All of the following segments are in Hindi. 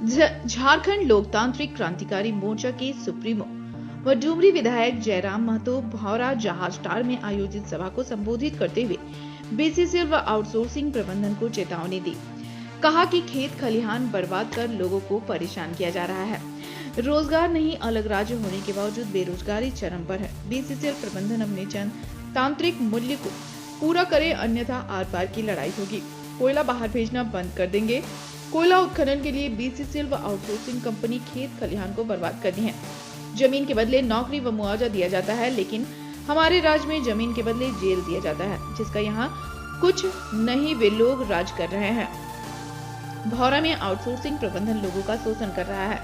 झारखंड लोकतांत्रिक क्रांतिकारी मोर्चा के सुप्रीमो व डुमरी विधायक जयराम महतो भौरा जहाज टार में आयोजित सभा को संबोधित करते हुए बीसीसीएल व आउटसोर्सिंग प्रबंधन को चेतावनी दी। कहा कि खेत खलिहान बर्बाद कर लोगों को परेशान किया जा रहा है। रोजगार नहीं, अलग राज्य होने के बावजूद बेरोजगारी चरम पर है। बीसीसीएल प्रबंधन अपने जनतांत्रिक मूल्य को पूरा करे, अन्यथा आर पार की लड़ाई होगी। कोयला बाहर भेजना बंद कर देंगे। कोयला उत्खनन के लिए बीसीसीएल व आउटसोर्सिंग कंपनी खेत खलिहान को बर्बाद करती है। जमीन के बदले नौकरी व मुआवजा दिया जाता है, लेकिन हमारे राज्य में जमीन के बदले जेल दिया जाता है, जिसका यहाँ कुछ नहीं वे लोग राज कर रहे हैं। भौरा में आउटसोर्सिंग प्रबंधन लोगों का शोषण कर रहा है।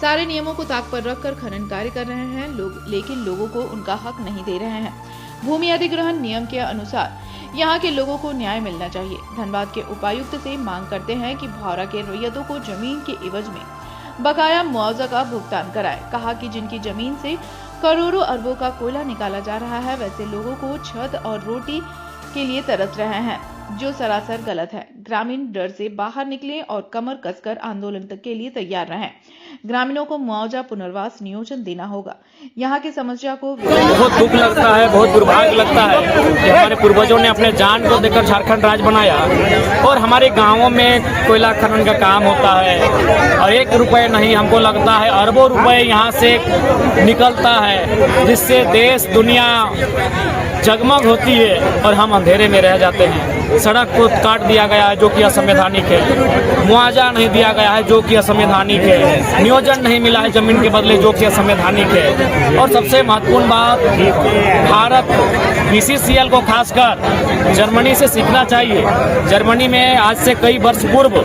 सारे नियमों को ताक पर रखकर खनन कार्य कर रहे हैं लेकिन लोगों को उनका हक नहीं दे रहे हैं। भूमि अधिग्रहण नियम के अनुसार यहाँ के लोगों को न्याय मिलना चाहिए। धनबाद के उपायुक्त से मांग करते हैं कि भौरा के रैयतों को जमीन के एवज में बकाया मुआवजा का भुगतान कराए। कहा कि जिनकी जमीन से करोड़ों अरबों का कोयला निकाला जा रहा है, वैसे लोगों को छत और रोटी के लिए तरस रहे हैं, जो सरासर गलत है। ग्रामीण डर से बाहर निकले और कमर कसकर आंदोलन तक के लिए तैयार रहें। ग्रामीणों को मुआवजा पुनर्वास नियोजन देना होगा। यहाँ की समस्या को बहुत दुख लगता है, बहुत दुर्भाग्य लगता है कि हमारे पूर्वजों ने अपने जान को देकर झारखंड राज्य बनाया और हमारे गांवों में कोयला खनन का काम होता है और 1 रुपए नहीं, हमको लगता है अरबों रुपए यहाँ से निकलता है, जिससे देश दुनिया जगमग होती है और हम अंधेरे में रह जाते हैं। सड़क को काट दिया गया है जो कि असंवैधानिक है, मुआवजा नहीं दिया गया है जो कि असंवैधानिक है, नियोजन नहीं मिला है जमीन के बदले जो कि असंवैधानिक है। और सबसे महत्वपूर्ण बात, भारत बीसीसीएल को खासकर जर्मनी से सीखना चाहिए। जर्मनी में आज से कई वर्ष पूर्व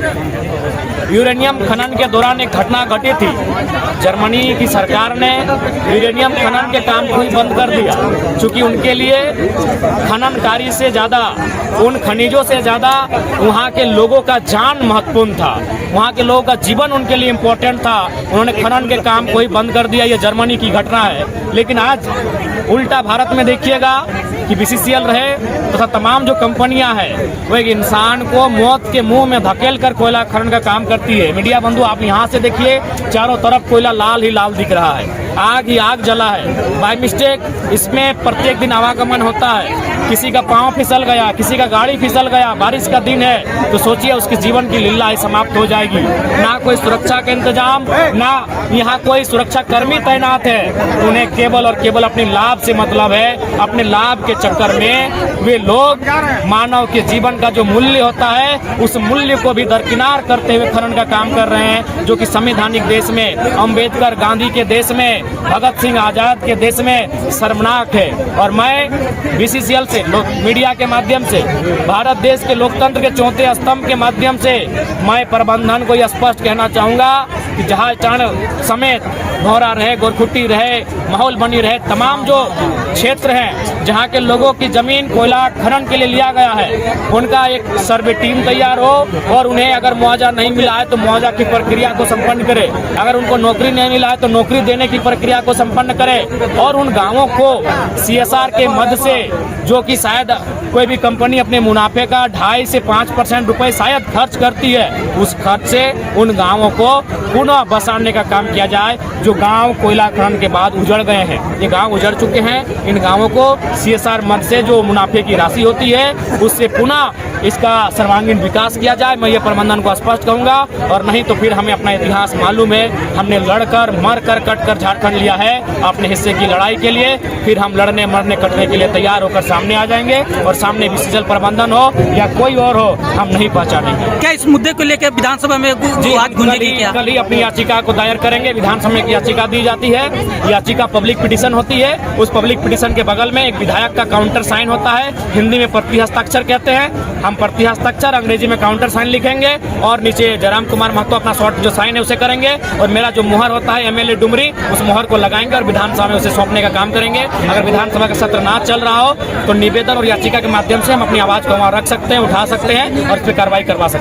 यूरेनियम खनन के दौरान एक घटना घटी थी। जर्मनी की सरकार ने यूरेनियम खनन के काम को ही बंद कर दिया, क्योंकि उनके लिए खनन कार्य से ज़्यादा, उन खनिजों से ज़्यादा वहाँ के लोगों का जान महत्वपूर्ण था, वहाँ के लोगों का जीवन उनके लिए इम्पोर्टेंट था। उन्होंने खनन के काम को ही बंद कर दिया। ये जर्मनी की घटना है। लेकिन आज उल्टा भारत में देखिएगा कि बीसीसीएल रहे तथा तमाम जो कंपनियां हैं वो एक इंसान को मौत के मुंह में धकेल कर कोयला खनन का काम करती है। मीडिया बंधु, आप यहाँ से देखिए, चारों तरफ कोयला लाल ही लाल दिख रहा है, आग ही आग जला है। बाय मिस्टेक इसमें प्रत्येक दिन आवागमन होता है। किसी का पांव फिसल गया, किसी का गाड़ी फिसल गया, बारिश का दिन है तो सोचिए उसके जीवन की लीला ही समाप्त हो जाएगी। ना कोई सुरक्षा का इंतजाम, ना यहाँ कोई सुरक्षा कर्मी तैनात है। उन्हें केवल और केवल अपने लाभ से मतलब है। अपने लाभ के चक्कर में वे लोग मानव के जीवन का जो मूल्य होता है उस मूल्य को भी दरकिनार करते हुए खनन का काम कर रहे हैं, जो कि संवैधानिक देश में, अम्बेडकर गांधी के देश में, भगत सिंह आजाद के देश में शर्मनाक है। और मैं बीसीसीएल से, मीडिया के माध्यम से, भारत देश के लोकतंत्र के चौथे स्तंभ के माध्यम से मैं प्रबंधन को यह स्पष्ट कहना चाहूंगा कि जहाज टार समेत भौरा रहे, गोरखुट्टी रहे, माहौल बनी रहे, तमाम जो क्षेत्र हैं जहां के लोगों की जमीन कोयला खनन के लिए लिया गया है, उनका एक सर्वे टीम तैयार हो और उन्हें अगर मुआवजा नहीं मिला है तो मुआवजा की प्रक्रिया को संपन्न करे। अगर उनको नौकरी नहीं मिला है तो नौकरी देने की प्रक्रिया को संपन्न करे। और उन गाँवों को सीएसआर के मद से, जो कि शायद कोई भी कंपनी अपने मुनाफे का 2.5 से 5% रुपए शायद खर्च करती है, उस खर्च से उन गाँवों को पुनः बसाने का काम किया जाए। जो गांव कोयला खनन के बाद उजड़ गए हैं, ये गांव उजड़ चुके हैं, इन गांवों को सीएसआर मद से जो मुनाफे की राशि होती है उससे पुनः इसका सर्वांगीण विकास किया जाए। मैं ये प्रबंधन को स्पष्ट कहूंगा। और नहीं तो फिर हमें अपना इतिहास मालूम है, हमने लड़कर, मरकर, कटकर झारखंड लिया है अपने हिस्से की लड़ाई के लिए। फिर हम लड़ने, मरने, कटने के लिए तैयार होकर सामने आ जाएंगे और सामने बीसीसीएल प्रबंधन हो या कोई और हो, हम नहीं पहचानेंगे। क्या इस मुद्दे को लेकर विधानसभा में आज गूंजेगी? कल ही अपनी याचिका को दायर करेंगे। विधानसभा में याचिका दी जाती है, याचिका पब्लिक पिटीशन होती है। उस पब्लिक पिटीशन के बगल में एक विधायक का काउंटर साइन होता है, हिंदी में प्रति हस्ताक्षर कहते हैं। हम प्रति हस्ताक्षर, अंग्रेजी में काउंटर साइन लिखेंगे और नीचे जयराम कुमार महतो अपना शॉर्ट जो साइन है उसे करेंगे और मेरा जो मुहर होता है एमएलए डुमरी, उस मुहर को लगाएंगे और विधानसभा में उसे सौंपने का काम करेंगे। अगर विधानसभा का सत्र ना चल रहा हो तो निवेदन और याचिका के माध्यम से हम अपनी आवाज को वहां रख सकते हैं, उठा सकते हैं और इस पर कार्रवाई करवा सकते हैं।